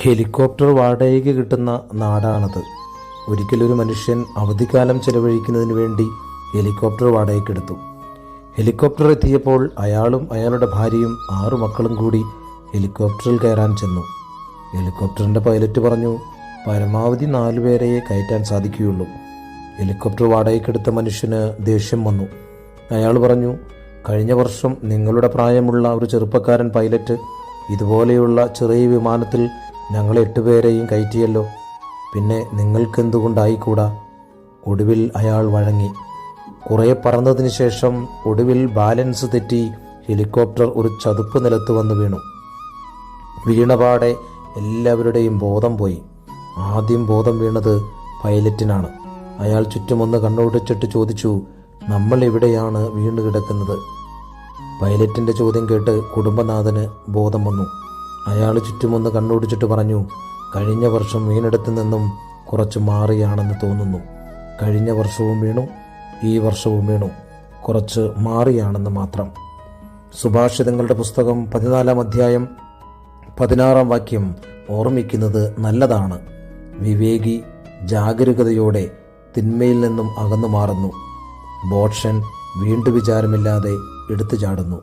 Helicopter വാടകയ്ക്ക് കിട്ടുന്ന നാടാണത്. ഒരിക്കലൊരു മനുഷ്യൻ അവധിക്കാലം ചെലവഴിക്കുന്നതിന് വേണ്ടി ഹെലികോപ്റ്റർ വാടകയ്ക്കെടുത്തു. ഹെലികോപ്റ്റർ എത്തിയപ്പോൾ അയാളും അയാളുടെ ഭാര്യയും 6 മക്കളും കൂടി ഹെലികോപ്റ്ററിൽ കയറാൻ ചെന്നു. ഹെലികോപ്റ്ററിൻ്റെ പൈലറ്റ് പറഞ്ഞു, പരമാവധി 4 പേരെയേ കയറ്റാൻ സാധിക്കുകയുള്ളൂ. ഹെലികോപ്റ്റർ വാടകയ്ക്കെടുത്ത മനുഷ്യന് ദേഷ്യം വന്നു. അയാൾ പറഞ്ഞു, കഴിഞ്ഞ വർഷം നിങ്ങളുടെ പ്രായമുള്ള ഒരു ചെറുപ്പക്കാരൻ പൈലറ്റ് ഇതുപോലെയുള്ള ചെറിയ വിമാനത്തിൽ ഞങ്ങൾ 8 പേരെയും കയറ്റിയല്ലോ, പിന്നെ നിങ്ങൾക്കെന്തുകൊണ്ടായിക്കൂടാ? ഒടുവിൽ അയാൾ വഴങ്ങി. കുറേ പറന്നതിന് ശേഷം ഒടുവിൽ ബാലൻസ് തെറ്റി ഹെലികോപ്റ്റർ ഒരു ചതുപ്പ് നിലത്ത് വന്ന് വീണു. വീണപാടെ എല്ലാവരുടെയും ബോധം പോയി. ആദ്യം ബോധം വീണത് പൈലറ്റിനാണ്. അയാൾ ചുറ്റുമൊന്ന് കണ്ണോടിച്ചിട്ട് ചോദിച്ചു, നമ്മൾ എവിടെയാണ് വീണ് കിടക്കുന്നത്? പൈലറ്റിൻ്റെ ചോദ്യം കേട്ട് കുടുംബനാഥന് ബോധം വന്നു. അയാൾ ചുറ്റുമൊന്ന് കണ്ണോടിച്ചിട്ട് പറഞ്ഞു, കഴിഞ്ഞ വർഷം വീണെടുത്തു നിന്നും കുറച്ച് മാറിയാണെന്ന് തോന്നുന്നു. കഴിഞ്ഞ വർഷവും വീണു, ഈ വർഷവും വീണു, കുറച്ച് മാറിയാണെന്ന് മാത്രം. സുഭാഷിതങ്ങളുടെ പുസ്തകം 14-ാം അധ്യായം 16-ാം വാക്യം ഓർമ്മിക്കുന്നത് നല്ലതാണ്. വിവേകി ജാഗരൂകതയോടെ തിന്മയിൽ നിന്നും അകന്നു മാറുന്നു. ബോഷൻ വീണ്ടു വിചാരമില്ലാതെ എടുത്തു ചാടുന്നു.